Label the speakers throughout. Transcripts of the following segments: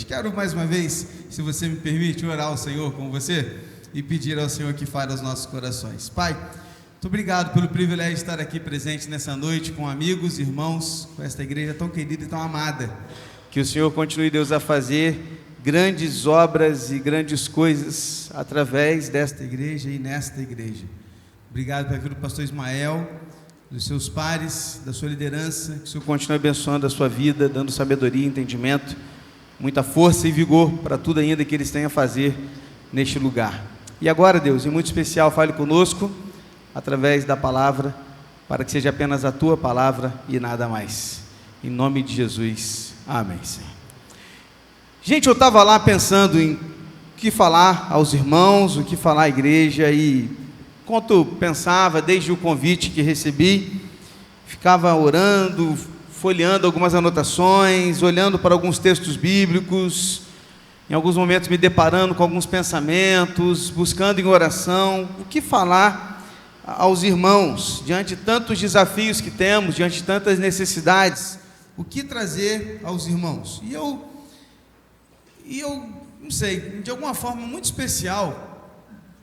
Speaker 1: Quero mais uma vez, se você me permite, orar ao Senhor com você e pedir ao Senhor que fale aos nossos corações. Pai, muito obrigado pelo privilégio de estar aqui presente nessa noite com amigos, irmãos, com esta igreja tão querida e tão amada. Que o Senhor continue, Deus, a fazer grandes obras e grandes coisas através desta igreja e nesta igreja. Obrigado pela vida do pastor Ismael, dos seus pares, da sua liderança. Que o Senhor continue abençoando a sua vida, dando sabedoria, entendimento, muita força e vigor para tudo ainda que eles têm a fazer neste lugar. E agora, Deus, em muito especial, fale conosco através da palavra, para que seja apenas a tua palavra e nada mais. Em nome de Jesus, amém, Senhor. Gente, eu estava lá pensando em o que falar aos irmãos, o que falar à igreja, e enquanto pensava, desde o convite que recebi, ficava orando, folheando algumas anotações, olhando para alguns textos bíblicos, em alguns momentos me deparando com alguns pensamentos, buscando em oração, o que falar aos irmãos, diante de tantos desafios que temos, diante de tantas necessidades, o que trazer aos irmãos. E eu não sei, de alguma forma muito especial,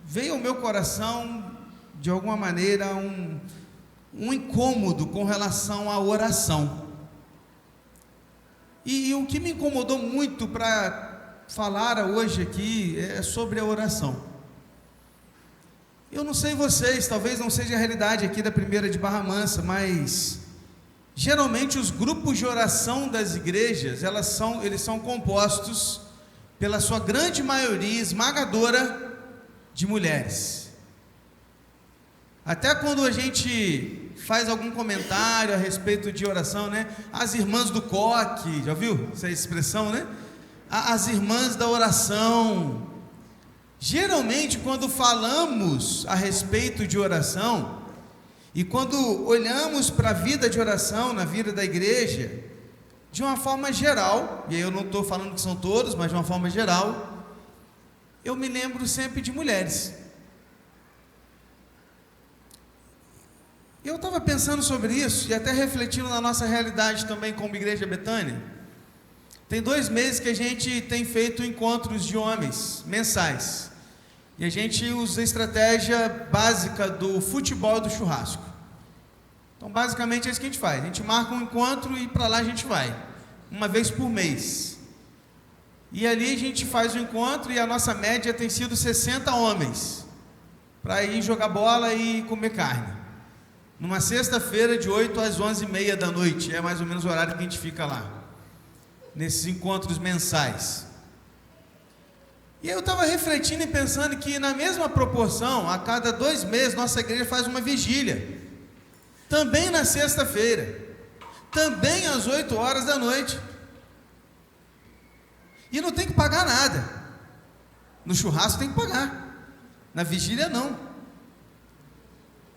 Speaker 1: veio ao meu coração, de alguma maneira, um incômodo com relação à oração. E o que me incomodou muito para falar hoje aqui é sobre a oração. Eu não sei vocês, talvez não seja a realidade aqui da Primeira de Barra Mansa, mas geralmente os grupos de oração das igrejas, eles são compostos pela sua grande maioria esmagadora de mulheres. Até quando a gente faz algum comentário a respeito de oração, né? As irmãs do coque, já viu essa expressão, né? As irmãs da oração. Geralmente, quando falamos a respeito de oração, e quando olhamos para a vida de oração na vida da igreja, de uma forma geral, e aí eu não estou falando que são todos, mas de uma forma geral, eu me lembro sempre de mulheres. Eu estava pensando sobre isso, e até refletindo na nossa realidade também como Igreja Betânia. Tem 2 meses que a gente tem feito encontros de homens, mensais, e a gente usa a estratégia básica do futebol e do churrasco. Então, basicamente é isso que a gente faz, a gente marca um encontro e para lá a gente vai, uma vez por mês, e ali a gente faz o encontro, e a nossa média tem sido 60 homens, para ir jogar bola e comer carne, numa sexta-feira de 8 às 11h30 da noite, é mais ou menos o horário que a gente fica lá, nesses encontros mensais. E eu estava refletindo e pensando que na mesma proporção, a cada 2 meses, nossa igreja faz uma vigília, também na sexta-feira, também às 8 horas da noite, e não tem que pagar nada. No churrasco tem que pagar, na vigília não.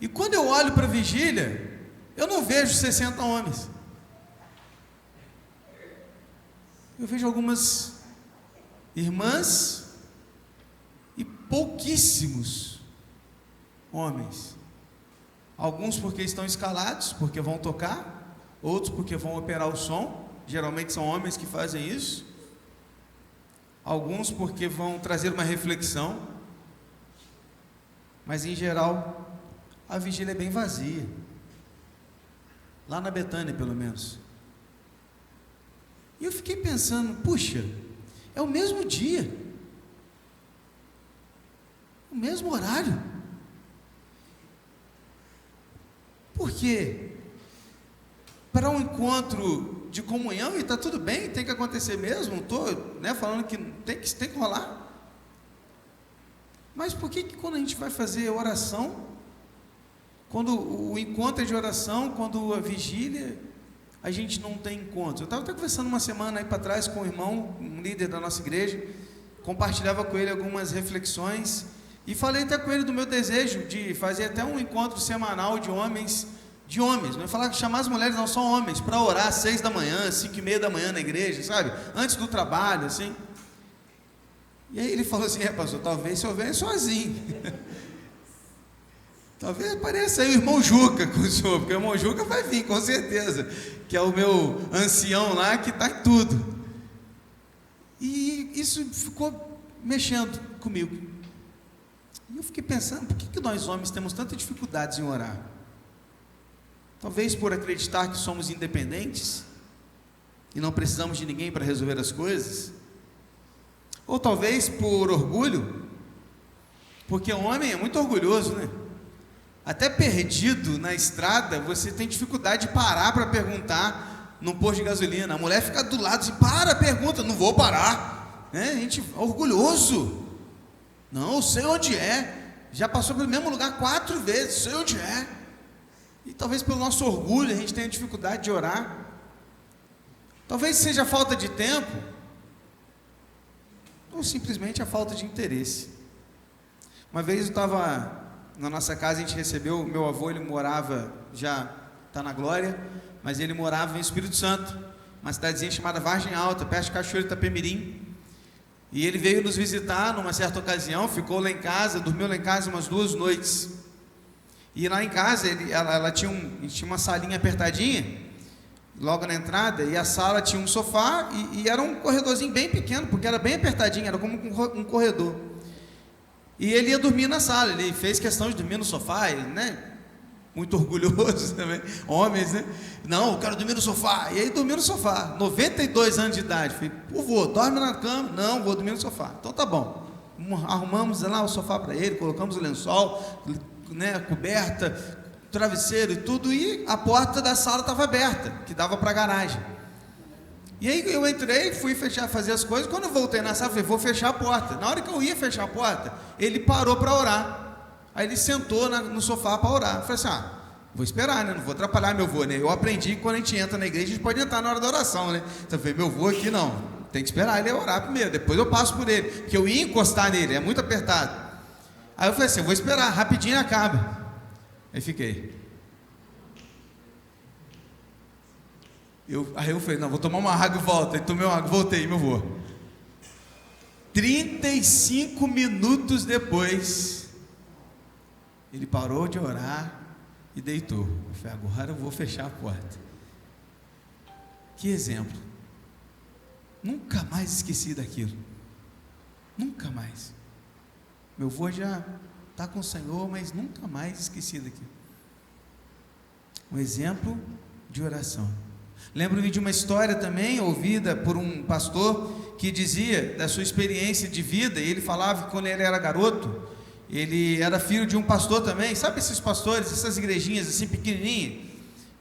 Speaker 1: E quando eu olho para a vigília, eu não vejo 60 homens, eu vejo algumas irmãs e pouquíssimos homens. Alguns porque estão escalados, porque vão tocar, outros porque vão operar o som, geralmente são homens que fazem isso, alguns porque vão trazer uma reflexão, mas em geral a vigília é bem vazia, lá na Betânia pelo menos. E eu fiquei pensando, puxa, é o mesmo dia, o mesmo horário. Por quê? Para um encontro de comunhão, e está tudo bem, tem que acontecer mesmo, não estou falando que tem que rolar. Mas por que quando a gente vai fazer oração, quando o encontro é de oração, quando a vigília, a gente não tem encontro? Eu estava até conversando uma semana aí para trás com um irmão, um líder da nossa igreja, compartilhava com ele algumas reflexões, e falei até com ele do meu desejo de fazer até um encontro semanal de homens, não é falar que chamar as mulheres, não, são homens, para orar às 6 da manhã, 5h30 da manhã na igreja, sabe, antes do trabalho, assim. E aí ele falou assim, pastor, talvez se eu venha sozinho, talvez apareça aí o irmão Juca com o senhor, porque o irmão Juca vai vir, com certeza, que é o meu ancião lá, que está em tudo. E isso ficou mexendo comigo. E eu fiquei pensando, por que nós homens temos tanta dificuldade em orar? Talvez por acreditar que somos independentes e não precisamos de ninguém para resolver as coisas, ou talvez por orgulho, porque o homem é muito orgulhoso, né? Até perdido na estrada, você tem dificuldade de parar para perguntar num posto de gasolina. A mulher fica do lado assim, pergunta, não vou parar, né? A gente é orgulhoso, não, sei onde é, já passou pelo mesmo lugar 4 vezes, sei onde é. E talvez pelo nosso orgulho a gente tenha dificuldade de orar. Talvez seja a falta de tempo, ou simplesmente a falta de interesse. Uma vez eu estava na nossa casa, a gente recebeu, meu avô, ele morava, já está na glória, mas ele morava em Espírito Santo, uma cidadezinha chamada Vargem Alta, perto de Cachoeiro de Itapemirim. E ele veio nos visitar numa certa ocasião, ficou lá em casa, dormiu lá em casa umas 2 noites. E lá em casa, ela tinha uma salinha apertadinha, logo na entrada, e a sala tinha um sofá, e era um corredorzinho bem pequeno, porque era bem apertadinho, era como um corredor. E ele ia dormir na sala, ele fez questão de dormir no sofá, ele, né? Muito orgulhoso também, homens, né? Não, eu quero dormir no sofá. E aí dormiu no sofá, 92 anos de idade. Falei, pô, vô, dorme na cama. Não, vou dormir no sofá. Então tá bom. Arrumamos lá o sofá para ele, colocamos o lençol, né, a coberta, travesseiro e tudo, e a porta da sala estava aberta, que dava para a garagem. E aí eu entrei, fui fazer as coisas. Quando eu voltei na sala, falei, vou fechar a porta. Na hora que eu ia fechar a porta, ele parou para orar. Aí ele sentou no sofá para orar. Eu falei assim, vou esperar, né? Não vou atrapalhar meu vô, né? Eu aprendi que quando a gente entra na igreja, a gente pode entrar na hora da oração, né? Então eu falei, meu vô aqui não, tem que esperar ele orar primeiro, depois eu passo por ele, porque eu ia encostar nele, é muito apertado. Aí eu falei assim, vou esperar, rapidinho acaba. Aí fiquei. Aí eu falei, não, vou tomar uma água e volto. Aí tomei uma água, voltei, meu vô. 35 minutos depois, ele parou de orar e deitou. Eu falei, agora eu vou fechar a porta. Que exemplo. Nunca mais esqueci daquilo. Nunca mais. Meu avô já está com o Senhor, mas nunca mais esqueci daquilo. Um exemplo de oração. Lembro-me de uma história também, ouvida por um pastor, que dizia da sua experiência de vida, e ele falava que quando ele era garoto, ele era filho de um pastor também. Sabe esses pastores, essas igrejinhas assim pequenininhas,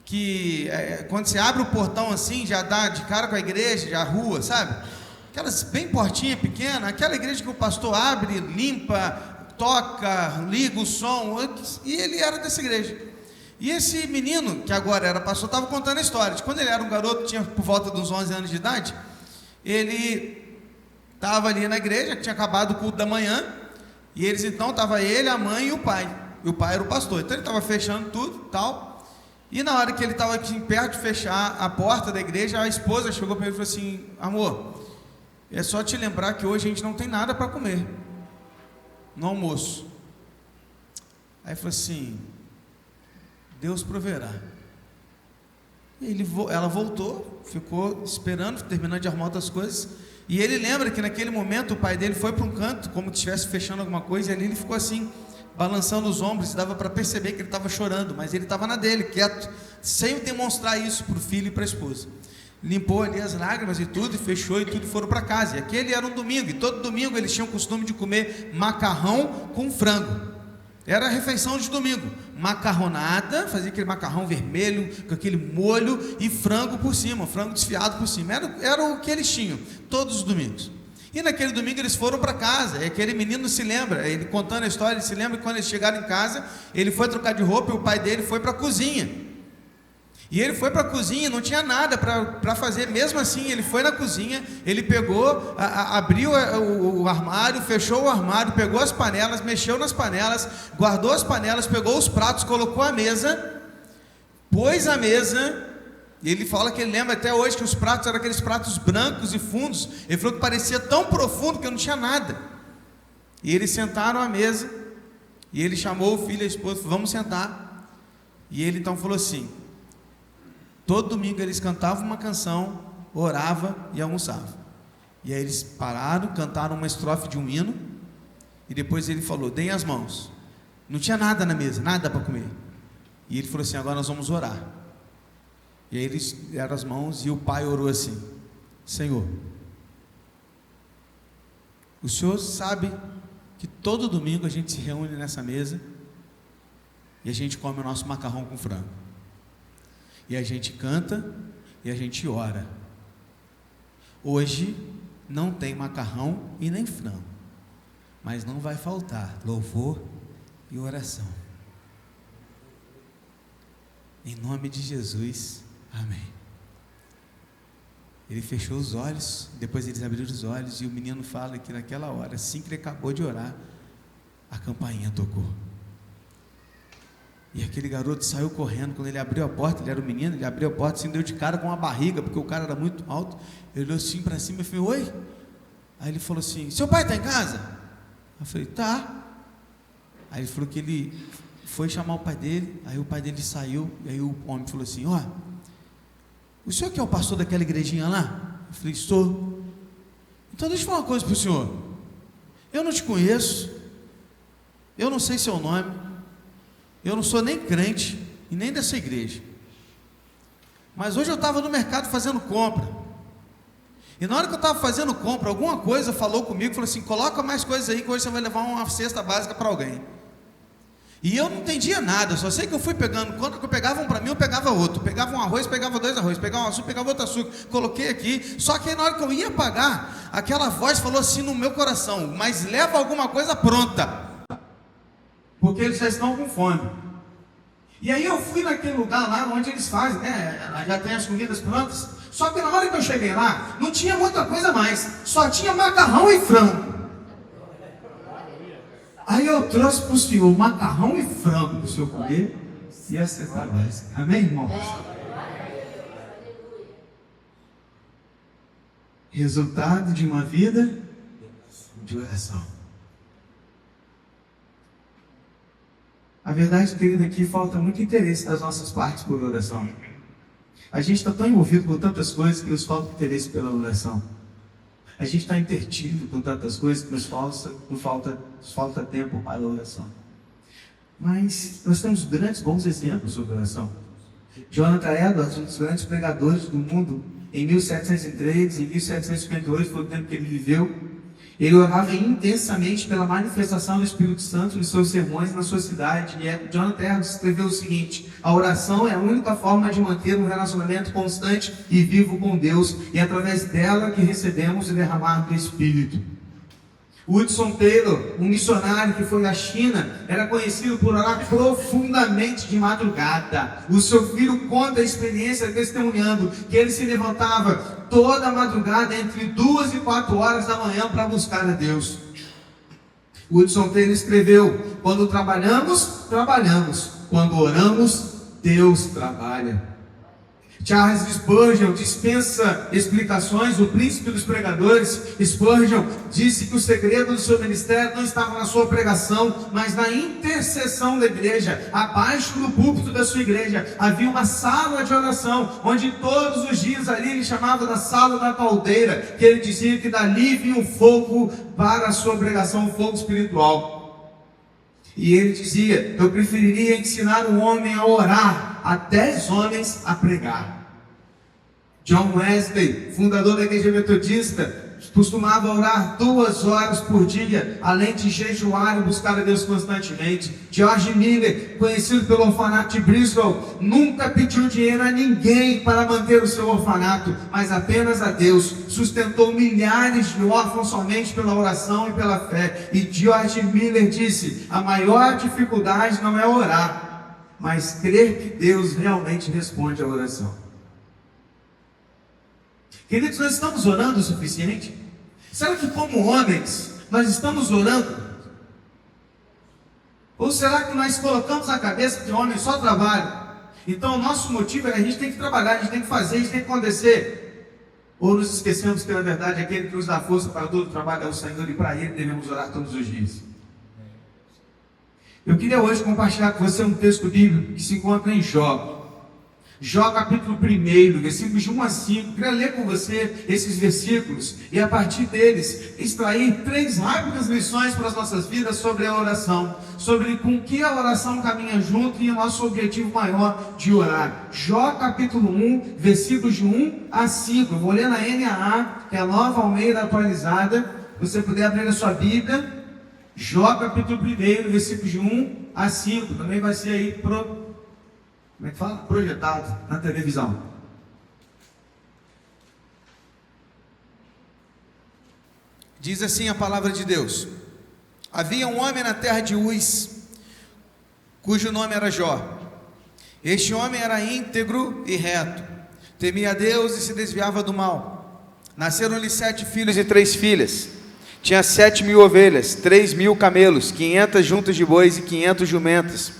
Speaker 1: que quando você abre o portão assim, já dá de cara com a igreja, já a rua, sabe? Aquelas bem portinha pequena, aquela igreja que o pastor abre, limpa, toca, liga o som, e ele era dessa igreja. E esse menino, que agora era pastor, estava contando a história de quando ele era um garoto, tinha por volta dos 11 anos de idade, ele estava ali na igreja, tinha acabado o culto da manhã, e eles então, estava ele, a mãe e o pai era o pastor, então ele estava fechando tudo, tal, e na hora que ele estava aqui perto de fechar a porta da igreja, a esposa chegou para ele e falou assim, amor, é só te lembrar que hoje a gente não tem nada para comer, no almoço. Aí falou assim, Deus proverá. Ela voltou, ficou esperando, terminando de arrumar outras coisas, e ele lembra que naquele momento o pai dele foi para um canto, como se estivesse fechando alguma coisa, e ali ele ficou assim, balançando os ombros, e dava para perceber que ele estava chorando, mas ele estava na dele, quieto, sem demonstrar isso para o filho e para a esposa. Limpou ali as lágrimas e tudo, e fechou e tudo, foram para casa. E aquele era um domingo, e todo domingo eles tinham o costume de comer macarrão com frango. Era a refeição de domingo, macarronada, fazia aquele macarrão vermelho, com aquele molho e frango por cima, frango desfiado por cima, era o que eles tinham, todos os domingos. E naquele domingo eles foram para casa, e aquele menino se lembra, ele contando a história, ele se lembra que quando eles chegaram em casa, ele foi trocar de roupa e o pai dele foi para a cozinha. E ele foi para a cozinha, não tinha nada para fazer, mesmo assim ele foi na cozinha, ele pegou, abriu o armário, fechou o armário, pegou as panelas, mexeu nas panelas, guardou as panelas, pegou os pratos, colocou a mesa, pôs a mesa, e ele fala que ele lembra até hoje que os pratos eram aqueles pratos brancos e fundos, ele falou que parecia tão profundo que não tinha nada, e eles sentaram à mesa, e ele chamou o filho e a esposa, vamos sentar, e ele então falou assim, todo domingo eles cantavam uma canção, oravam e almoçavam. E aí eles pararam, cantaram uma estrofe de um hino, e depois ele falou: deem as mãos. Não tinha nada na mesa, nada para comer. E ele falou assim: agora nós vamos orar. E aí eles deram as mãos e o pai orou assim: Senhor, o Senhor sabe que todo domingo a gente se reúne nessa mesa e a gente come o nosso macarrão com frango, e a gente canta e a gente ora. Hoje não tem macarrão e nem frango, mas não vai faltar louvor e oração. Em nome de Jesus, amém. Ele fechou os olhos, depois eles abriram os olhos, e o menino fala que naquela hora, assim que ele acabou de orar, a campainha tocou. E aquele garoto saiu correndo. Quando ele abriu a porta, ele era um menino, ele abriu a porta, se deu de cara com a barriga, porque o cara era muito alto. Ele olhou assim para cima e falou: oi? Aí ele falou assim: seu pai está em casa? Eu falei: tá. Aí ele falou que ele foi chamar o pai dele. Aí o pai dele saiu, e aí o homem falou assim: ó, o senhor que é o pastor daquela igrejinha lá? Eu falei: estou. Então deixa eu falar uma coisa para o senhor. Eu não te conheço, eu não sei seu nome, eu não sou nem crente e nem dessa igreja, mas hoje eu estava no mercado fazendo compra, e na hora que eu estava fazendo compra, alguma coisa falou comigo, falou assim: coloca mais coisas aí que hoje você vai levar uma cesta básica para alguém. E eu não entendia nada, só sei que eu fui pegando, quando eu pegava um para mim, eu pegava outro, pegava um arroz, pegava dois arroz, pegava um açúcar, pegava outro açúcar, coloquei aqui. Só que aí na hora que eu ia pagar, aquela voz falou assim no meu coração: mas leva alguma coisa pronta, porque eles já estão com fome. E aí eu fui naquele lugar lá onde eles fazem, né, já tem as comidas prontas. Só que na hora que eu cheguei lá, não tinha muita coisa mais, só tinha macarrão e frango. Aí eu trouxe para o senhor macarrão e frango para o senhor comer e a cesta básica. Amém, irmãos? Resultado de uma vida de oração. A verdade, querido, aqui falta muito interesse das nossas partes por oração. A gente está tão envolvido com tantas coisas que nos falta interesse pela oração. A gente está intertido com tantas coisas que nos falta tempo para a oração. Mas nós temos grandes bons exemplos sobre oração. Jonathan Edwards, um dos grandes pregadores do mundo, em 1703 e 1758, foi o tempo que ele viveu. Ele orava intensamente pela manifestação do Espírito Santo nos seus sermões na sua cidade. E Jonathan Edwards escreveu o seguinte: a oração é a única forma de manter um relacionamento constante e vivo com Deus, e é através dela que recebemos o derramar do Espírito. Hudson Taylor, um missionário que foi à China, era conhecido por orar profundamente de madrugada. O seu filho conta a experiência testemunhando que ele se levantava toda a madrugada entre 2 e 4 horas da manhã para buscar a Deus. Hudson Taylor escreveu: quando trabalhamos, trabalhamos. Quando oramos, Deus trabalha. Charles Spurgeon dispensa explicações. O príncipe dos pregadores, Spurgeon, disse que o segredo do seu ministério não estava na sua pregação, mas na intercessão da igreja. Abaixo do púlpito da sua igreja havia uma sala de oração, onde todos os dias ali ele chamava da sala da caldeira, que ele dizia que dali vinha um fogo para a sua pregação, um fogo espiritual. E ele dizia: eu preferiria ensinar um homem a orar a 10 homens a pregar. John Wesley, fundador da igreja metodista, costumava orar 2 horas por dia, além de jejuar e buscar a Deus constantemente. George Miller, conhecido pelo orfanato de Bristol, nunca pediu dinheiro a ninguém para manter o seu orfanato, mas apenas a Deus. Sustentou milhares de órfãos somente pela oração e pela fé. E George Miller disse: a maior dificuldade não é orar, mas crer que Deus realmente responde à oração. Queridos, nós estamos orando o suficiente? Será que como homens nós estamos orando? Ou será que nós colocamos na cabeça que homem só trabalha? Então o nosso motivo é que a gente tem que trabalhar, a gente tem que fazer, a gente tem que acontecer. Ou nos esquecemos que na verdade aquele que nos dá força para todo o trabalho é o Senhor, e para Ele devemos orar todos os dias. Eu queria hoje compartilhar com você um texto bíblico que se encontra em Jó. Jó capítulo 1, versículos de 1 a 5. Queria ler com você esses versículos e a partir deles extrair 3 rápidas lições para as nossas vidas sobre a oração, sobre com que a oração caminha junto e o nosso objetivo maior de orar. Jó capítulo 1, versículos de 1 a 5. Eu vou ler na NAA, que é a Nova Almeida Atualizada. Se você puder abrir a sua Bíblia, Jó capítulo 1, versículos de 1 a 5. Também vai ser aí como é que fala? Projetado na televisão. Diz assim a palavra de Deus: havia um homem na terra de Uz, cujo nome era Jó. Este homem era íntegro e reto, temia a Deus e se desviava do mal. Nasceram-lhe 7 filhos e 3 filhas. Tinha 7.000 ovelhas, 3.000 camelos, 500 juntas de bois e 500 jumentas.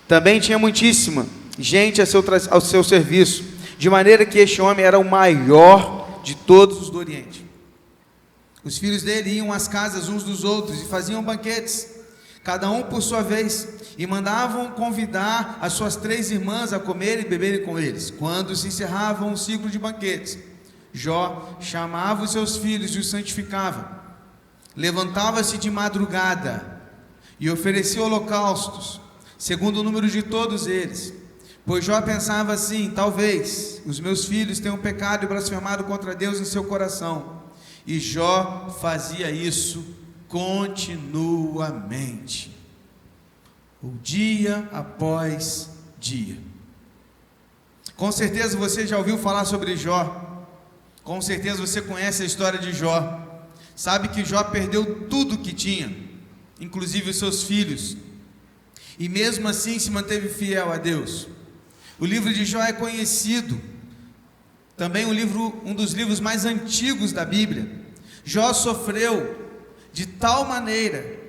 Speaker 1: Também tinha muitíssima gente ao seu serviço, de maneira que este homem era o maior de todos os do Oriente. Os filhos dele iam às casas uns dos outros e faziam banquetes, cada um por sua vez, e mandavam convidar as suas 3 irmãs a comer e beberem com eles. Quando se encerrava um ciclo de banquetes, Jó chamava os seus filhos e os santificava. Levantava-se de madrugada e oferecia holocaustos, segundo o número de todos eles, pois Jó pensava assim: talvez os meus filhos tenham pecado e blasfemado contra Deus em seu coração. E Jó fazia isso continuamente, dia após dia. Com certeza você já ouviu falar sobre Jó, com certeza você conhece a história de Jó, sabe que Jó perdeu tudo que tinha, inclusive os seus filhos, e mesmo assim se manteve fiel a Deus. O livro de Jó é conhecido, também um dos livros mais antigos da Bíblia. Jó sofreu de tal maneira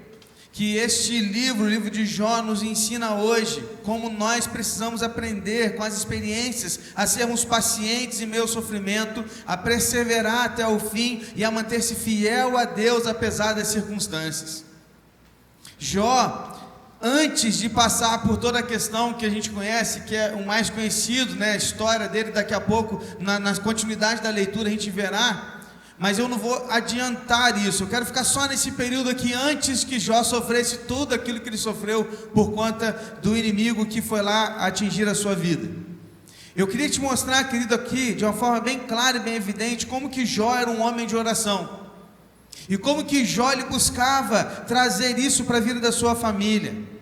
Speaker 1: que este livro, o livro de Jó, nos ensina hoje como nós precisamos aprender com as experiências a sermos pacientes em meio ao sofrimento, a perseverar até o fim e a manter-se fiel a Deus apesar das circunstâncias. Jó, antes de passar por toda a questão que a gente conhece, que é o mais conhecido, né, a história dele, daqui a pouco, na continuidade da leitura a gente verá, mas eu não vou adiantar isso, eu quero ficar só nesse período aqui, antes que Jó sofresse tudo aquilo que ele sofreu por conta do inimigo que foi lá atingir a sua vida. Eu queria te mostrar, querido, aqui, de uma forma bem clara e bem evidente, como que Jó era um homem de oração, e como que Jó ele buscava trazer isso para a vida da sua família.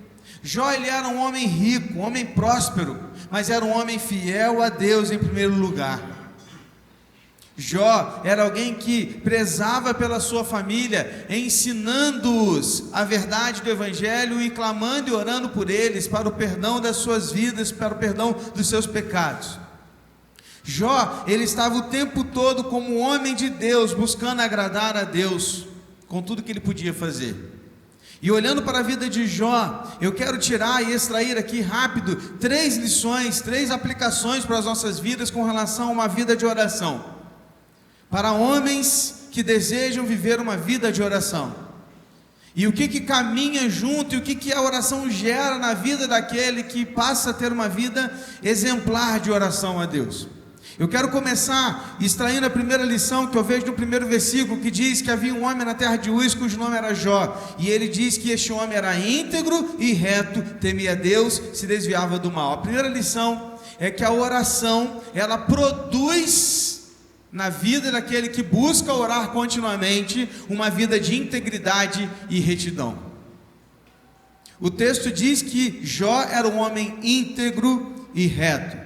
Speaker 1: Jó ele era um homem rico, um homem próspero, mas era um homem fiel a Deus em primeiro lugar. Jó era alguém que prezava pela sua família, ensinando-os a verdade do Evangelho e clamando e orando por eles, para o perdão das suas vidas, para o perdão dos seus pecados. Jó, ele estava o tempo todo como homem de Deus, buscando agradar a Deus, com tudo que ele podia fazer. E olhando para a vida de Jó, eu quero tirar e extrair aqui rápido 3 lições, 3 aplicações para as nossas vidas com relação a uma vida de oração, para homens que desejam viver uma vida de oração. E o que caminha junto, e o que a oração gera na vida daquele que passa a ter uma vida exemplar de oração a Deus. Eu quero começar extraindo a primeira lição que eu vejo no primeiro versículo, que diz que havia um homem na terra de Uz, cujo nome era Jó, e ele diz que este homem era íntegro e reto, temia Deus, se desviava do mal. A primeira lição é que a oração, ela produz na vida daquele que busca orar continuamente, uma vida de integridade e retidão. O texto diz que Jó era um homem íntegro e reto.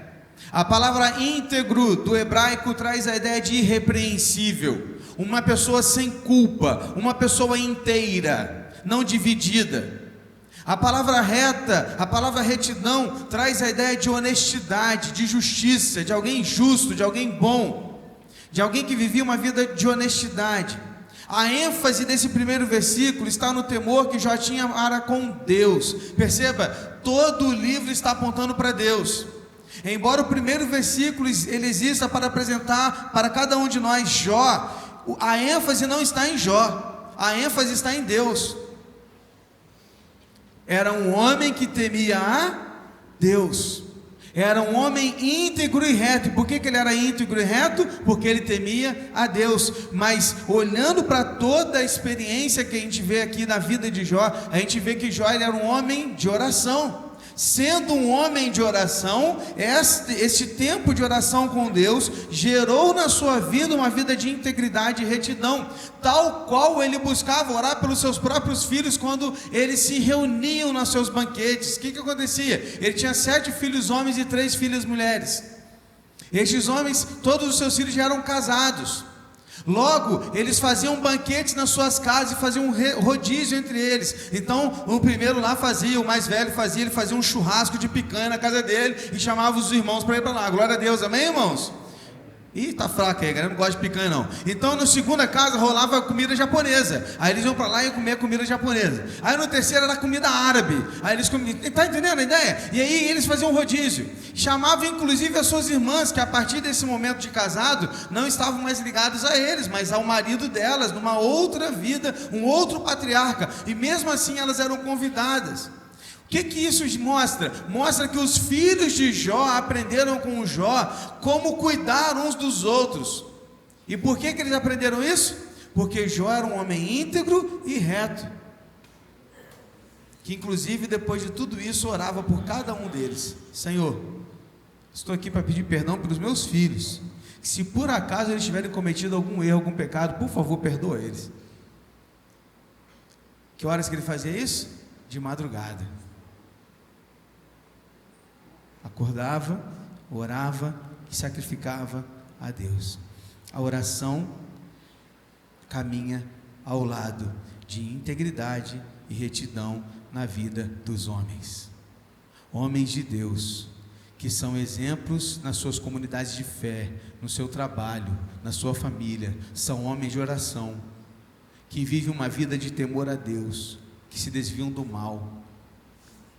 Speaker 1: A palavra íntegro do hebraico traz a ideia de irrepreensível, uma pessoa sem culpa, uma pessoa inteira, não dividida. A palavra reta, a palavra retidão, traz a ideia de honestidade, de justiça, de alguém justo, de alguém bom, de alguém que vivia uma vida de honestidade. A ênfase desse primeiro versículo está no temor que Jó tinha para com Deus. Perceba, todo o livro está apontando para Deus. Embora o primeiro versículo ele exista para apresentar para cada um de nós Jó, a ênfase não está em Jó, a ênfase está em Deus. Era um homem que temia a Deus. Era um homem íntegro e reto. E por que ele era íntegro e reto? Porque ele temia a Deus. Mas olhando para toda a experiência que a gente vê aqui na vida de Jó, a gente vê que Jó ele era um homem de oração. Sendo um homem de oração, este tempo de oração com Deus gerou na sua vida uma vida de integridade e retidão, tal qual ele buscava orar pelos seus próprios filhos quando eles se reuniam nos seus banquetes. O que acontecia? Ele tinha 7 filhos homens e 3 filhas mulheres. Estes homens, todos os seus filhos já eram casados. Logo, eles faziam banquetes nas suas casas e faziam um rodízio entre eles. Então, o primeiro lá fazia, o mais velho fazia, ele fazia um churrasco de picanha na casa dele e chamava os irmãos para ir para lá. Glória a Deus, amém, irmãos? Ih, tá fraca aí, a galera não gosta de picanha não. Então, na segunda casa rolava comida japonesa. Aí eles iam para lá e comer comida japonesa. Aí no terceiro era comida árabe. Aí eles comiam, tá entendendo a ideia? E aí eles faziam um rodízio. Chamavam inclusive as suas irmãs, que a partir desse momento de casado, não estavam mais ligadas a eles, mas ao marido delas, numa outra vida, um outro patriarca. E mesmo assim elas eram convidadas. O que isso mostra? Mostra que os filhos de Jó aprenderam com Jó como cuidar uns dos outros. E por que eles aprenderam isso? Porque Jó era um homem íntegro e reto, que inclusive depois de tudo isso orava por cada um deles. Senhor, estou aqui para pedir perdão pelos meus filhos. Se por acaso eles tiverem cometido algum erro, algum pecado, por favor, perdoa eles. Que horas que ele fazia isso? De madrugada. Acordava, orava e sacrificava a Deus. A oração caminha ao lado de integridade e retidão na vida dos homens. Homens de Deus, que são exemplos nas suas comunidades de fé, no seu trabalho, na sua família, são homens de oração, que vivem uma vida de temor a Deus, que se desviam do mal,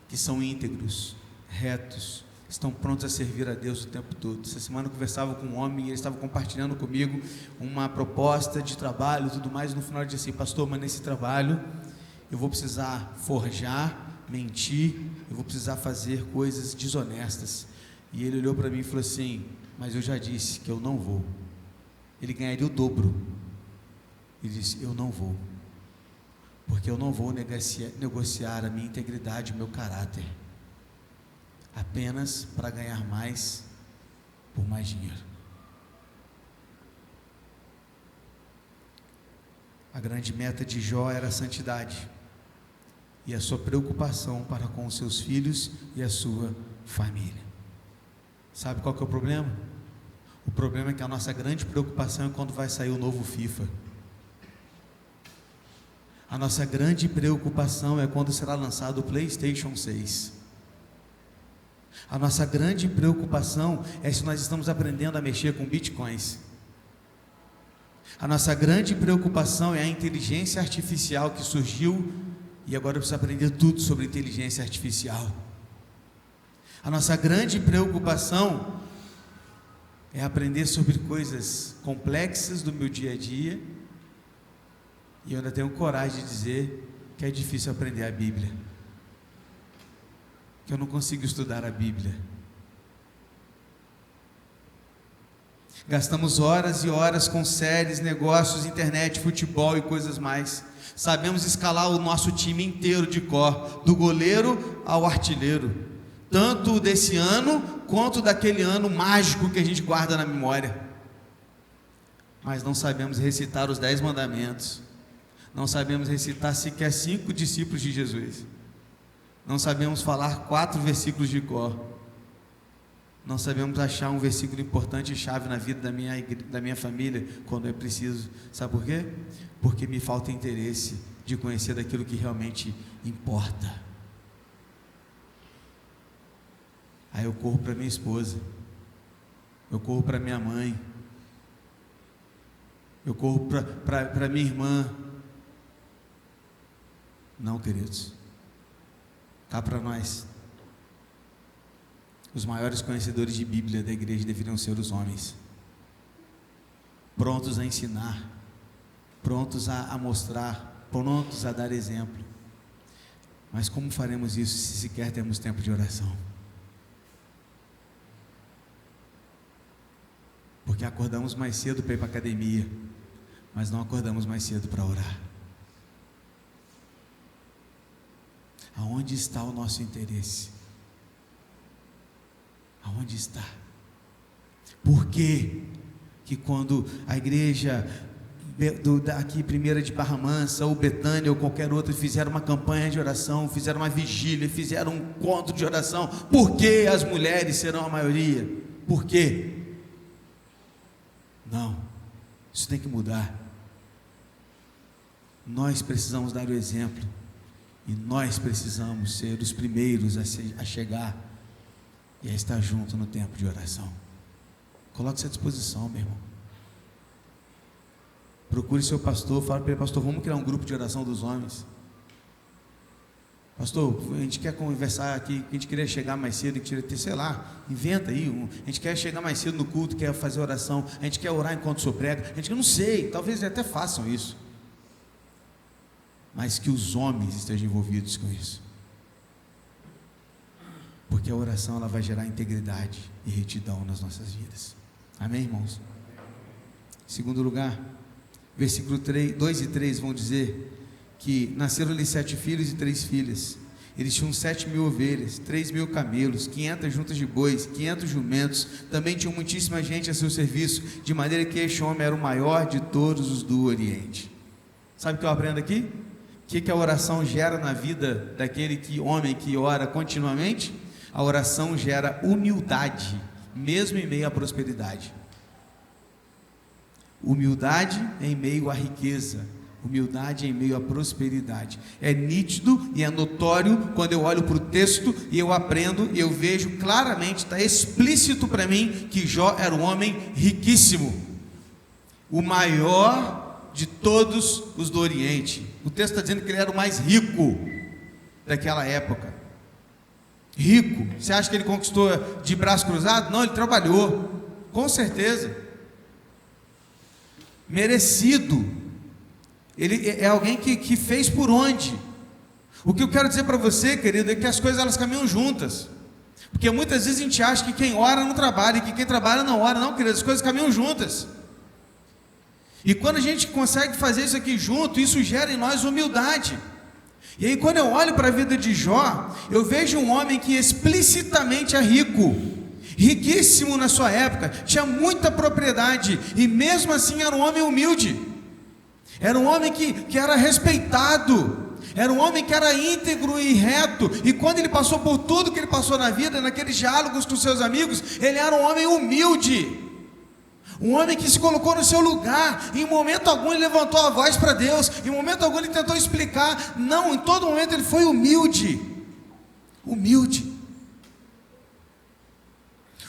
Speaker 1: que são íntegros, retos, estão prontos a servir a Deus o tempo todo. Essa semana eu conversava com um homem e ele estava compartilhando comigo uma proposta de trabalho e tudo mais. No final ele disse assim: pastor, mas nesse trabalho eu vou precisar forjar, mentir, eu vou precisar fazer coisas desonestas. E ele olhou para mim e falou assim: mas eu já disse que eu não vou. Ele ganharia o dobro. Ele disse: eu não vou, porque eu não vou negociar a minha integridade, o meu caráter, apenas para ganhar mais, por mais dinheiro. A grande meta de Jó era a santidade e a sua preocupação para com os seus filhos e a sua família. Sabe qual que é o problema? O problema é que a nossa grande preocupação é quando vai sair o novo FIFA. A nossa grande preocupação é quando será lançado o PlayStation 6. A nossa grande preocupação é se nós estamos aprendendo a mexer com bitcoins. A nossa grande preocupação é a inteligência artificial que surgiu e agora eu preciso aprender tudo sobre inteligência artificial. A nossa grande preocupação é aprender sobre coisas complexas do meu dia a dia, e eu ainda tenho coragem de dizer que é difícil aprender a Bíblia, que eu não consigo estudar a Bíblia. Gastamos horas e horas com séries, negócios, internet, futebol e coisas mais. Sabemos escalar o nosso time inteiro de cor, do goleiro ao artilheiro, tanto desse ano quanto daquele ano mágico que a gente guarda na memória. Mas não sabemos recitar os 10 mandamentos, não sabemos recitar sequer 5 discípulos de Jesus, não sabemos falar 4 versículos de cor, não sabemos achar um versículo importante e chave na vida da minha família quando é preciso. Sabe por quê? Porque me falta interesse de conhecer daquilo que realmente importa. Aí eu corro para minha esposa, eu corro para minha mãe, eu corro para minha irmã. Não, queridos, cá para nós, os maiores conhecedores de Bíblia da igreja deveriam ser os homens, prontos a ensinar, prontos a mostrar, prontos a dar exemplo. Mas como faremos isso se sequer temos tempo de oração? Porque acordamos mais cedo para ir para a academia, mas não acordamos mais cedo para orar. Aonde está o nosso interesse? Aonde está? Por que quando a igreja aqui, primeira de Barra Mansa, ou Betânia, ou qualquer outra, fizeram uma campanha de oração, fizeram uma vigília, fizeram um encontro de oração, por que as mulheres serão a maioria? Por quê? Não, isso tem que mudar. Nós precisamos dar o exemplo, e nós precisamos ser os primeiros a chegar e a estar junto no tempo de oração. Coloque-se à disposição, meu irmão. Procure seu pastor, fala para ele: pastor, vamos criar um grupo de oração dos homens. Pastor, a gente quer conversar aqui, a gente queria chegar mais cedo, sei lá, inventa aí, a gente quer chegar mais cedo no culto, quer fazer oração, a gente quer orar enquanto o senhor prega, a gente não sei, talvez até façam isso, mas que os homens estejam envolvidos com isso, porque a oração ela vai gerar integridade e retidão nas nossas vidas. Amém, irmãos? Em segundo lugar, versículo 2 e 3 vão dizer que nasceram-lhe 7 filhos e 3 filhas. Eles tinham 7.000 ovelhas, 3.000 camelos, 500 juntas de bois, 500 jumentos. Também tinham muitíssima gente a seu serviço, de maneira que este homem era o maior de todos os do Oriente. Sabe o que eu aprendo aqui? O que a oração gera na vida daquele homem que ora continuamente? A oração gera humildade, mesmo em meio à prosperidade. Humildade em meio à riqueza, humildade em meio à prosperidade. É nítido e é notório quando eu olho para o texto e eu aprendo e eu vejo claramente, está explícito para mim que Jó era um homem riquíssimo, o maior de todos os do Oriente. O texto está dizendo que ele era o mais rico daquela época. Rico, você acha que ele conquistou de braço cruzado? Não, ele trabalhou, com certeza, merecido. Ele é alguém que fez por onde. O que eu quero dizer para você, querido, é que as coisas elas caminham juntas, porque muitas vezes a gente acha que quem ora não trabalha, e que quem trabalha não ora. Não, querido, as coisas caminham juntas, e quando a gente consegue fazer isso aqui junto, isso gera em nós humildade. E aí quando eu olho para a vida de Jó, eu vejo um homem que explicitamente é rico, riquíssimo na sua época, tinha muita propriedade, e mesmo assim era um homem humilde, era um homem que era respeitado, era um homem que era íntegro e reto, e quando ele passou por tudo que ele passou na vida, naqueles diálogos com seus amigos, ele era um homem humilde, um homem que se colocou no seu lugar. Em momento algum ele levantou a voz para Deus, em momento algum ele tentou explicar, não, em todo momento ele foi humilde.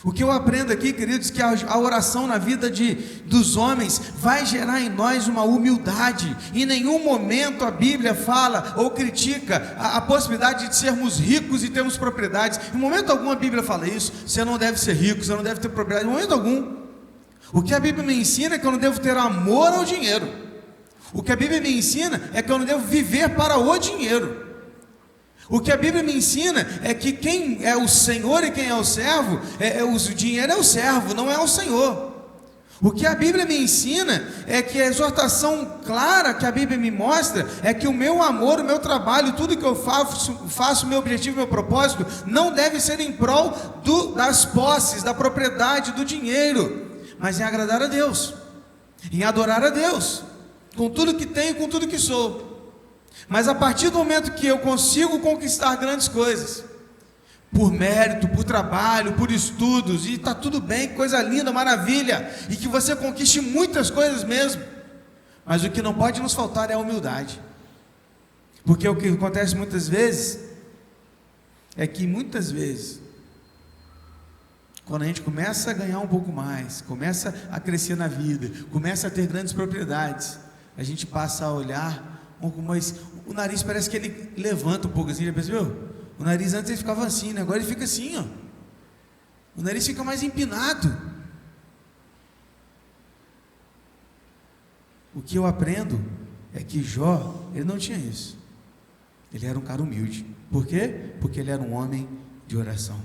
Speaker 1: O que eu aprendo aqui, queridos, que a oração na vida dos homens vai gerar em nós uma humildade. Em nenhum momento a Bíblia fala ou critica a possibilidade de sermos ricos e termos propriedades. Em momento algum a Bíblia fala isso: você não deve ser rico, você não deve ter propriedade. Em momento algum. O que a Bíblia me ensina é que eu não devo ter amor ao dinheiro. O que a Bíblia me ensina é que eu não devo viver para o dinheiro. O que a Bíblia me ensina é que quem é o Senhor e quem é o servo, o dinheiro é o servo, não é o Senhor. O que a Bíblia me ensina é que a exortação clara que a Bíblia me mostra é que o meu amor, o meu trabalho, tudo que eu faço, o meu objetivo, o meu propósito, não deve ser em prol das posses, da propriedade, do dinheiro, mas em agradar a Deus, em adorar a Deus, com tudo que tenho, com tudo que sou. Mas a partir do momento que eu consigo conquistar grandes coisas, por mérito, por trabalho, por estudos, e está tudo bem, coisa linda, maravilha, e que você conquiste muitas coisas mesmo, mas o que não pode nos faltar é a humildade, porque o que acontece muitas vezes, é que muitas vezes, quando a gente começa a ganhar um pouco mais, começa a crescer na vida, começa a ter grandes propriedades, a gente passa a olhar, mas o nariz parece que ele levanta um pouco assim, já percebeu? O nariz antes ele ficava assim, né? Agora ele fica assim, ó. O nariz fica mais empinado. O que eu aprendo é que Jó, ele não tinha isso. Ele era um cara humilde. Por quê? Porque ele era um homem de oração.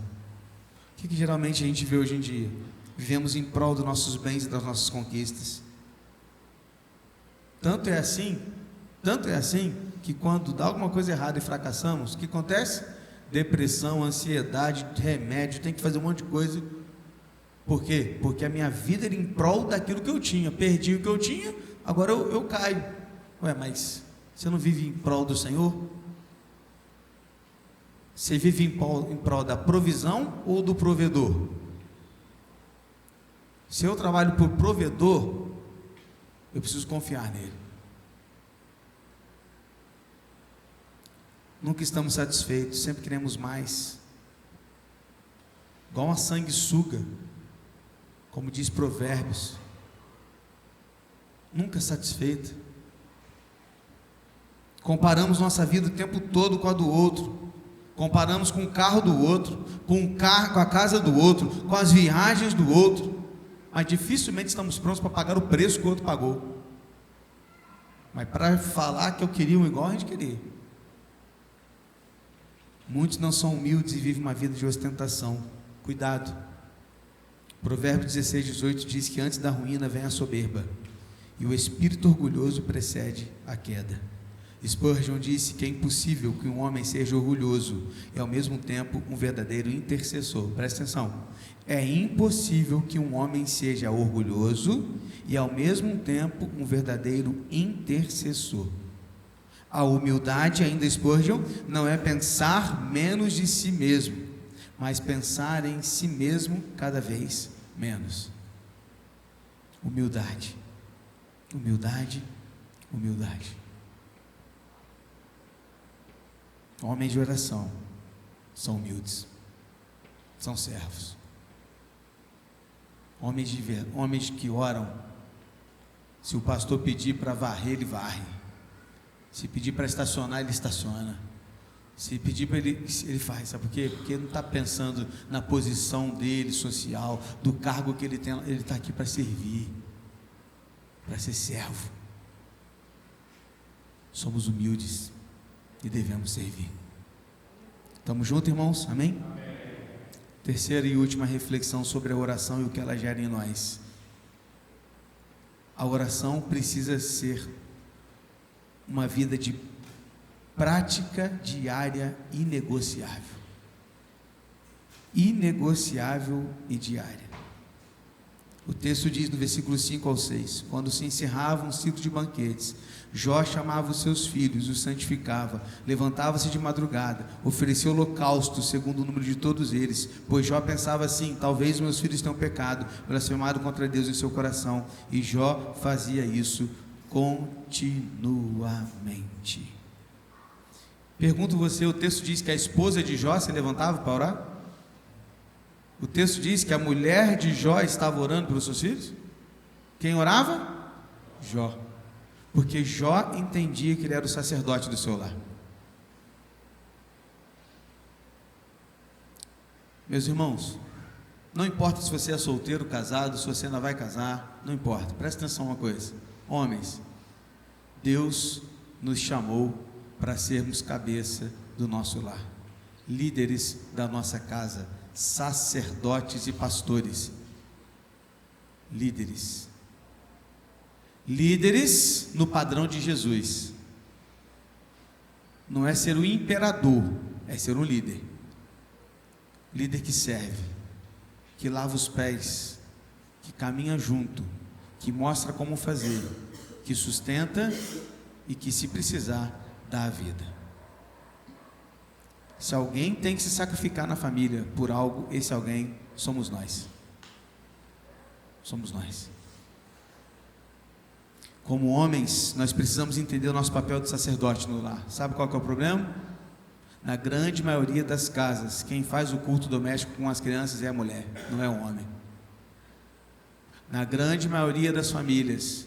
Speaker 1: O que geralmente a gente vê hoje em dia? vivemos em prol dos nossos bens e das nossas conquistas. Tanto é assim que quando dá alguma coisa errada e fracassamos, o que acontece? Depressão, ansiedade, remédio, tem que fazer um monte de coisa. Por quê? Porque a minha vida era em prol daquilo que eu tinha. Perdi o que eu tinha, agora eu caio. Ué, mas você não vive em prol do Senhor? Você vive em prol da provisão ou do provedor? Se eu trabalho por provedor, eu preciso confiar nele. Nunca estamos satisfeitos, sempre queremos mais. Igual uma sanguessuga, como diz Provérbios. Nunca satisfeito. Comparamos nossa vida o tempo todo com a do outro. Comparamos com o carro do outro, com a casa do outro, com as viagens do outro. Mas dificilmente estamos prontos para pagar o preço que o outro pagou. Mas para falar que eu queria um igual, a gente queria. Muitos não são humildes e vivem uma vida de ostentação. Cuidado. Provérbios 16:18 diz que antes da ruína vem a soberba, e o espírito orgulhoso precede a queda. Spurgeon disse que é impossível que um homem seja orgulhoso e ao mesmo tempo um verdadeiro intercessor. Presta atenção. É impossível que um homem seja orgulhoso e ao mesmo tempo um verdadeiro intercessor. A humildade, ainda Spurgeon, não é pensar menos de si mesmo, mas pensar em si mesmo cada vez menos. Humildade, humildade, humildade. Homens de oração são humildes, são servos. Homens que oram. Se o pastor pedir para varrer, ele varre. Se pedir para estacionar, ele estaciona. Se pedir para ele faz. Sabe por quê? Porque ele não está pensando na posição dele, social, do cargo que ele tem. Ele está aqui para servir, para ser servo. Somos humildes e devemos servir. Estamos juntos, irmãos? Amém? Amém. Terceira e última reflexão sobre a oração e o que ela gera em nós. A oração precisa ser uma vida de prática diária inegociável. Inegociável e diária. O texto diz no versículo 5 ao 6: quando se encerrava um ciclo de banquetes, Jó chamava os seus filhos, os santificava, levantava-se de madrugada, oferecia holocausto segundo o número de todos eles, pois Jó pensava assim: talvez meus filhos tenham pecado, blasfemado contra Deus em seu coração, e Jó fazia isso continuamente. Pergunto você, o texto diz que a esposa de Jó se levantava para orar? O texto diz que a mulher de Jó estava orando pelos seus filhos? Quem orava? Jó. Porque Jó entendia que ele era o sacerdote do seu lar. Meus irmãos, não importa se você é solteiro, casado, se você ainda vai casar, não importa, presta atenção uma coisa. Homens, Deus nos chamou para sermos cabeça do nosso lar, líderes da nossa casa, sacerdotes e pastores. Líderes no padrão de Jesus. Não é ser o imperador, é ser um líder. Líder que serve, que lava os pés, que caminha junto, que mostra como fazer, que sustenta e que, se precisar, dá a vida. Se alguém tem que se sacrificar na família por algo, esse alguém somos nós. Somos nós. Como homens, nós precisamos entender o nosso papel de sacerdote no lar. Sabe qual que é o problema? Na grande maioria das casas, quem faz o culto doméstico com as crianças é a mulher, não é o homem. Na grande maioria das famílias,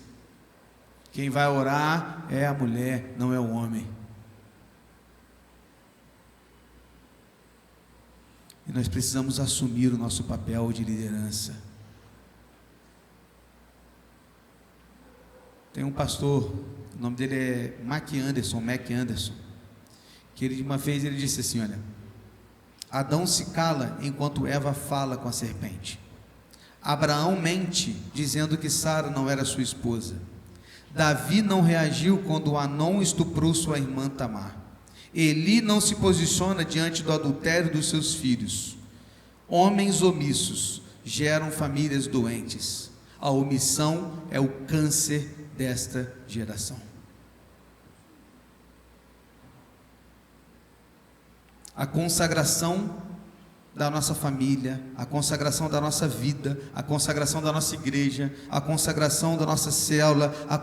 Speaker 1: quem vai orar é a mulher, não é o homem. E nós precisamos assumir o nosso papel de liderança. Tem um pastor, o nome dele é Mac Anderson, que ele, uma vez ele disse assim: olha, Adão se cala enquanto Eva fala com a serpente. Abraão mente, dizendo que Sara não era sua esposa. Davi não reagiu quando Anom estuprou sua irmã Tamar. Eli não se posiciona diante do adultério dos seus filhos. Homens omissos geram famílias doentes. A omissão é o câncer desta geração. A consagração da nossa família, a consagração da nossa vida, a consagração da nossa igreja, a consagração da nossa célula, a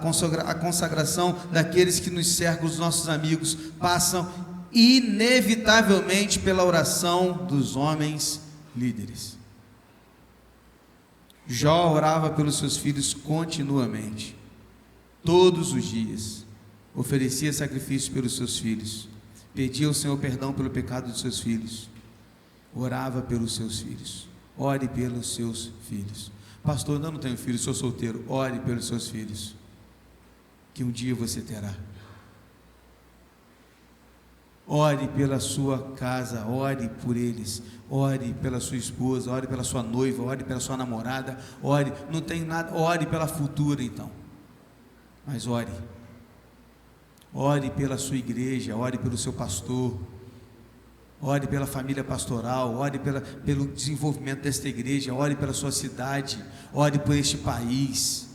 Speaker 1: consagração daqueles que nos cercam, os nossos amigos, passam inevitavelmente pela oração dos homens líderes. Jó orava pelos seus filhos continuamente, todos os dias, oferecia sacrifício pelos seus filhos, pedia ao Senhor perdão pelo pecado dos seus filhos, orava pelos seus filhos. Ore pelos seus filhos. Pastor, eu não tenho filho, sou solteiro. Ore pelos seus filhos, que um dia você terá. Ore pela sua casa, ore por eles, ore pela sua esposa, ore pela sua noiva, ore pela sua namorada, ore, não tem nada, ore pela futura então, mas ore pela sua igreja, ore pelo seu pastor, ore pela família pastoral, ore pelo desenvolvimento desta igreja, ore pela sua cidade, ore por este país,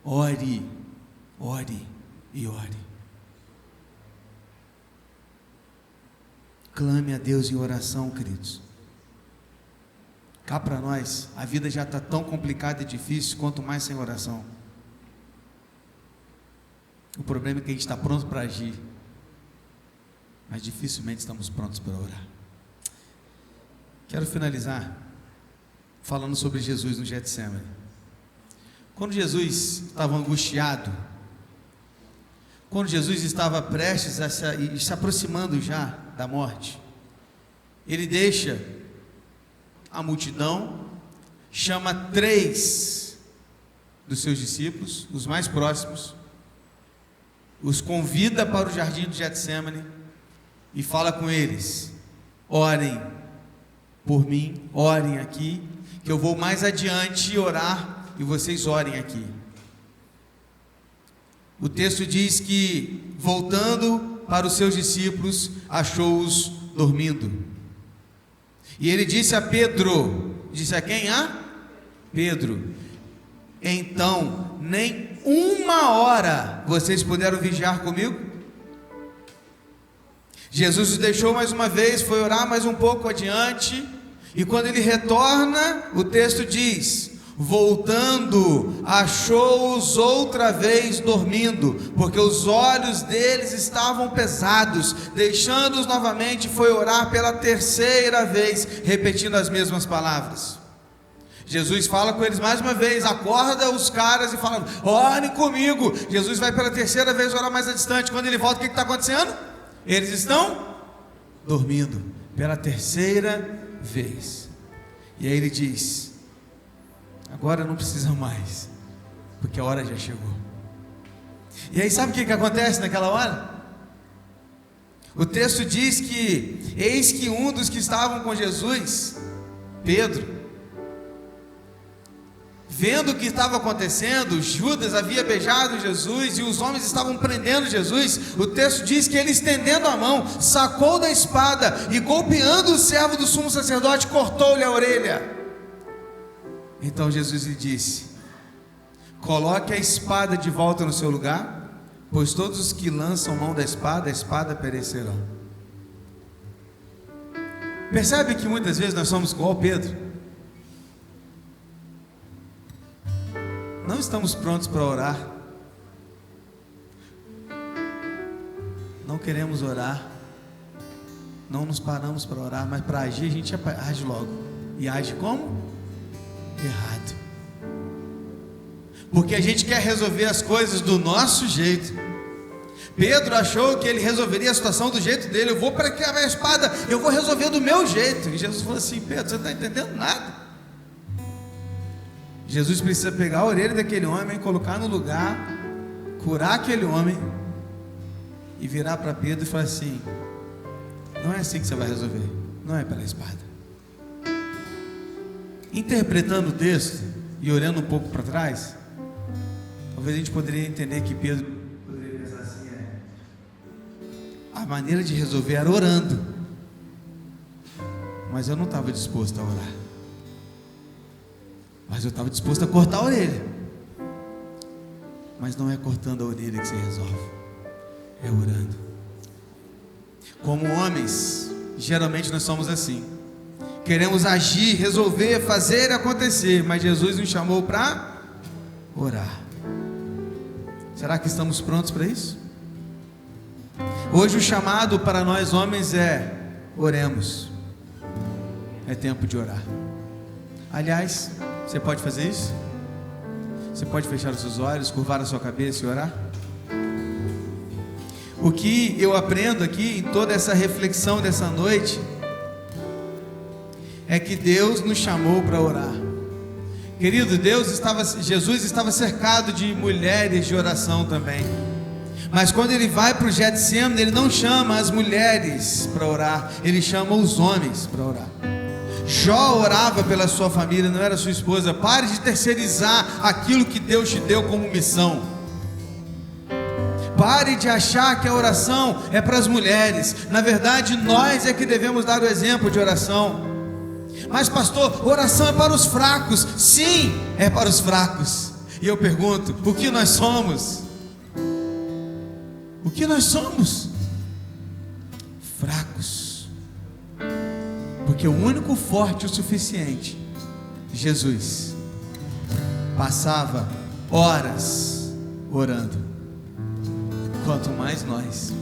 Speaker 1: ore e ore. Clame a Deus em oração, queridos. Cá para nós, a vida já está tão complicada e difícil, quanto mais sem oração. O problema é que a gente está pronto para agir, mas dificilmente estamos prontos para orar. Quero finalizar falando sobre Jesus no Getsemane. Quando Jesus estava angustiado, quando Jesus estava prestes a se aproximando já da morte, ele deixa a multidão, chama 3 dos seus discípulos, os mais próximos, os convida para o jardim do Getsemane e fala com eles: orem por mim, orem aqui, que eu vou mais adiante orar e vocês orem aqui. O texto diz que, voltando para os seus discípulos, achou-os dormindo. E ele disse a Pedro, disse a quem? A Pedro: então, nem 1 hora vocês puderam vigiar comigo? Jesus os deixou mais uma vez, foi orar mais um pouco adiante, e quando ele retorna, o texto diz: voltando, achou-os outra vez dormindo, porque os olhos deles estavam pesados. Deixando-os novamente, foi orar pela 3ª vez, repetindo as mesmas palavras. Jesus fala com eles mais uma vez, acorda os caras e fala: orem comigo. Jesus vai pela 3ª vez orar mais a distante. Quando ele volta, o que está acontecendo? Eles estão dormindo pela 3ª vez. E aí ele diz: agora não precisa mais, porque a hora já chegou. E aí sabe o que acontece naquela hora? O texto diz que eis que um dos que estavam com Jesus, Pedro, vendo o que estava acontecendo, Judas havia beijado Jesus e os homens estavam prendendo Jesus. O texto diz que ele, estendendo a mão, sacou da espada e, golpeando o servo do sumo sacerdote, cortou-lhe a orelha. Então Jesus lhe disse: coloque a espada de volta no seu lugar, pois todos os que lançam mão da espada, a espada perecerão. Percebe que muitas vezes nós somos igual Pedro? Não estamos prontos para orar, não queremos orar, não nos paramos para orar, mas para agir a gente age logo. E age como? Errado. Porque a gente quer resolver as coisas do nosso jeito. Pedro achou que ele resolveria a situação do jeito dele. Eu vou para quebrar a espada, eu vou resolver do meu jeito. E Jesus falou assim: Pedro, você não está entendendo nada. Jesus precisa pegar a orelha daquele homem, colocar no lugar, curar aquele homem e virar para Pedro e falar assim: não é assim que você vai resolver, não é pela espada. Interpretando o texto e olhando um pouco para trás, talvez a gente poderia entender que Pedro poderia pensar assim: a maneira de resolver era orando, mas eu não estava disposto a orar, mas eu estava disposto a cortar a orelha. Mas não é cortando a orelha que se resolve, é orando. Como homens, geralmente nós somos assim, queremos agir, resolver, fazer acontecer, mas Jesus nos chamou para orar. Será que estamos prontos para isso? Hoje o chamado para nós homens é: oremos. É tempo de orar. Aliás, você pode fazer isso? Você pode fechar os seus olhos, curvar a sua cabeça e orar? O que eu aprendo aqui em toda essa reflexão dessa noite é que Deus nos chamou para orar. Querido, Jesus estava cercado de mulheres de oração também. Mas quando ele vai para o Getsemane, ele não chama as mulheres para orar, ele chama os homens para orar. Jó orava pela sua família, não era sua esposa. Pare de terceirizar aquilo que Deus te deu como missão. Pare de achar que a oração é para as mulheres. Na verdade, nós é que devemos dar o exemplo de oração. Mas pastor, oração é para os fracos. Sim, é para os fracos. E eu pergunto, o que nós somos? O que nós somos? Fracos. Porque o único forte o suficiente, Jesus, passava horas orando. Quanto mais nós,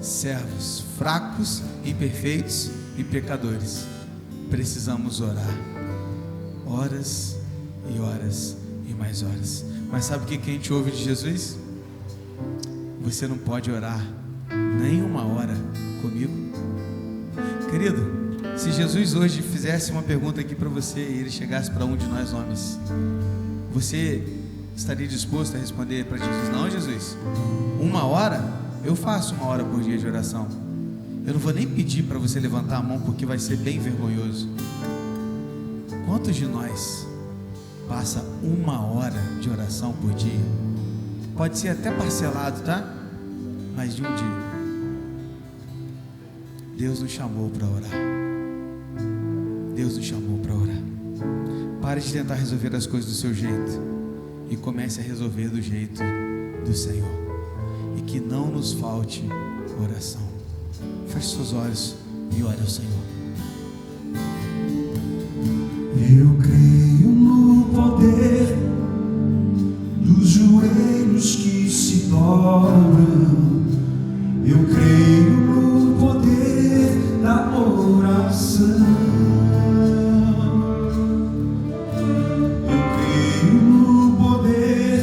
Speaker 1: servos fracos, imperfeitos e pecadores, precisamos orar horas e horas e mais horas. Mas sabe o que a gente ouve de Jesus? Você não pode orar nem uma hora comigo. Querido, se Jesus hoje fizesse uma pergunta aqui para você e ele chegasse para um de nós homens, você estaria disposto a responder para Jesus: não, Jesus, uma hora? Eu faço uma hora por dia de oração. Eu não vou nem pedir para você levantar a mão, porque vai ser bem vergonhoso. Quantos de nós passa uma hora de oração por dia? Pode ser até parcelado, tá? Mas de um dia. Deus nos chamou para orar. Deus nos chamou para orar. Pare de tentar resolver as coisas do seu jeito e comece a resolver do jeito do Senhor. E que não nos falte oração. Feche seus olhos e ore ao Senhor.
Speaker 2: Eu creio no poder dos joelhos que se dobram. Eu creio no poder da oração. Eu creio no poder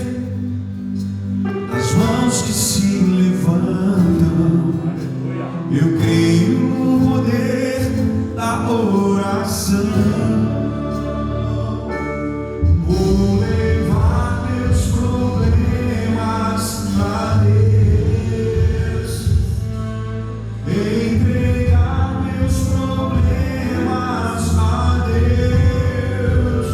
Speaker 2: das mãos que se levantam. Eu creio no poder da oração. Vou levar meus problemas a Deus, entregar meus problemas a Deus,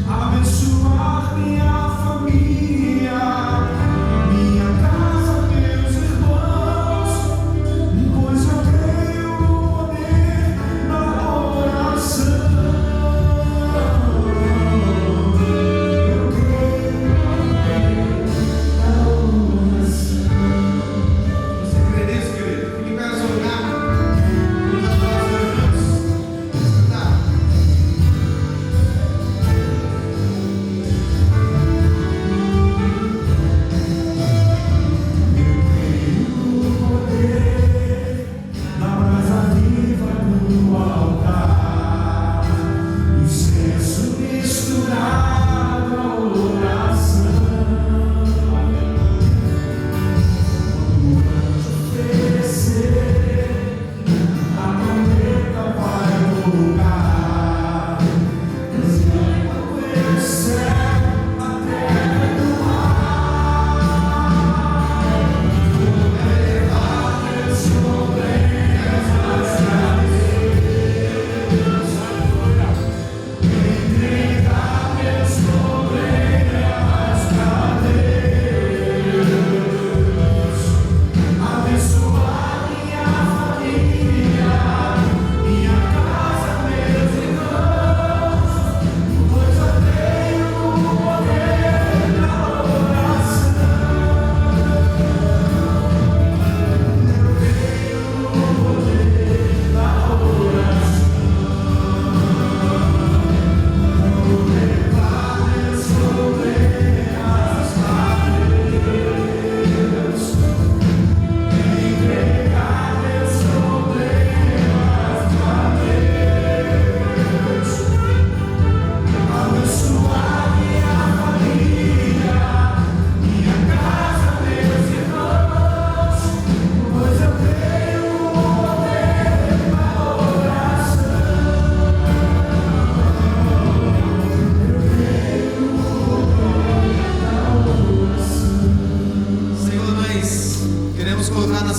Speaker 2: abençoar minha família,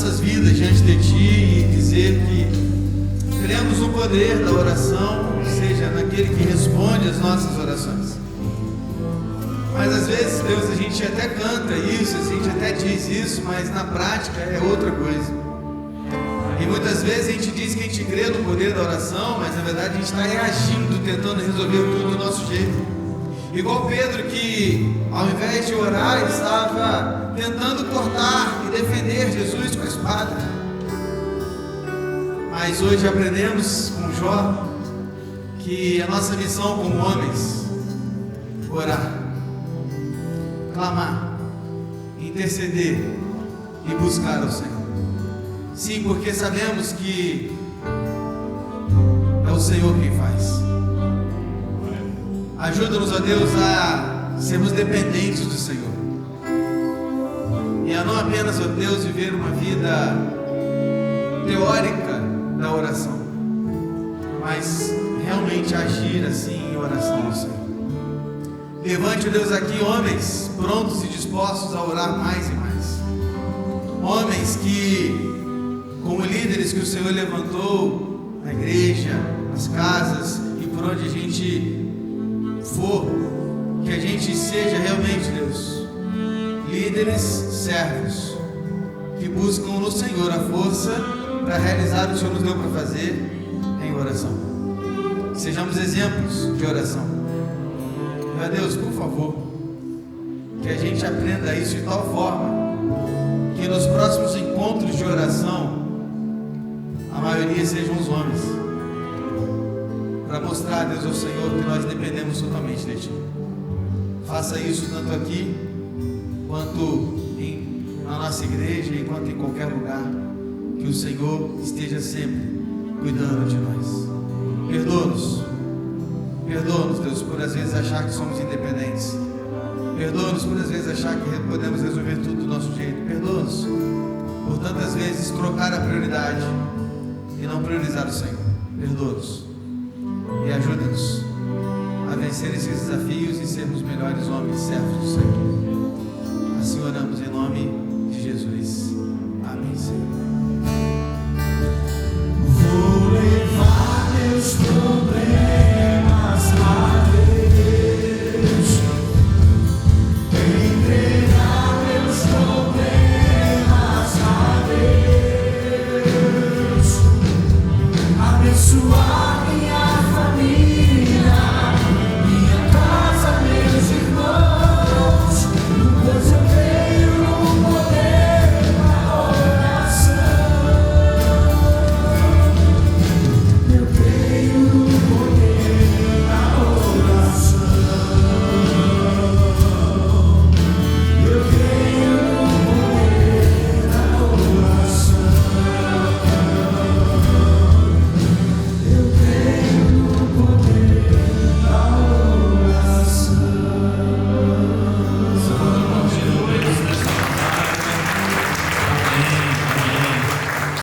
Speaker 1: nossas vidas diante de Ti e dizer que cremos no poder da oração, seja naquele que responde às nossas orações. Mas às vezes, Deus, a gente até canta isso, a gente até diz isso, mas na prática é outra coisa. E muitas vezes a gente diz que a gente crê no poder da oração, mas na verdade a gente está reagindo, tentando resolver tudo do nosso jeito. Igual Pedro, que ao invés de orar, ele estava tentando cortar e defender Jesus com a espada. Mas hoje aprendemos com Jó que a nossa missão como homens, orar, clamar, interceder e buscar o Senhor. Sim, porque sabemos que é o Senhor quem faz. Ajuda-nos, ó Deus, a sermos dependentes do Senhor e a não apenas, ó Deus, viver uma vida teórica da oração, mas realmente agir assim em oração ao Senhor. Levante, ó Deus, aqui homens prontos e dispostos a orar mais e mais, homens que, como líderes que o Senhor levantou na igreja, nas casas e por onde a gente for, que a gente seja realmente, Deus, líderes servos que buscam no Senhor a força para realizar o que o Senhor nos deu para fazer em oração. Que sejamos exemplos de oração. Meu Deus, por favor, que a gente aprenda isso de tal forma que nos próximos encontros de oração a maioria sejam os homens, para mostrar, Deus, ao Senhor que nós dependemos totalmente de Ti. Faça isso tanto aqui quanto na nossa igreja e quanto em qualquer lugar, que o Senhor esteja sempre cuidando de nós. Perdoa-nos, Deus, por às vezes achar que somos independentes. Perdoa-nos por às vezes achar que podemos resolver tudo do nosso jeito. Perdoa-nos por tantas vezes trocar a prioridade e não priorizar o Senhor. Perdoa-nos e ajuda-nos a vencer esses desafios e sermos melhores homens servos do Senhor. Assim oramos em nome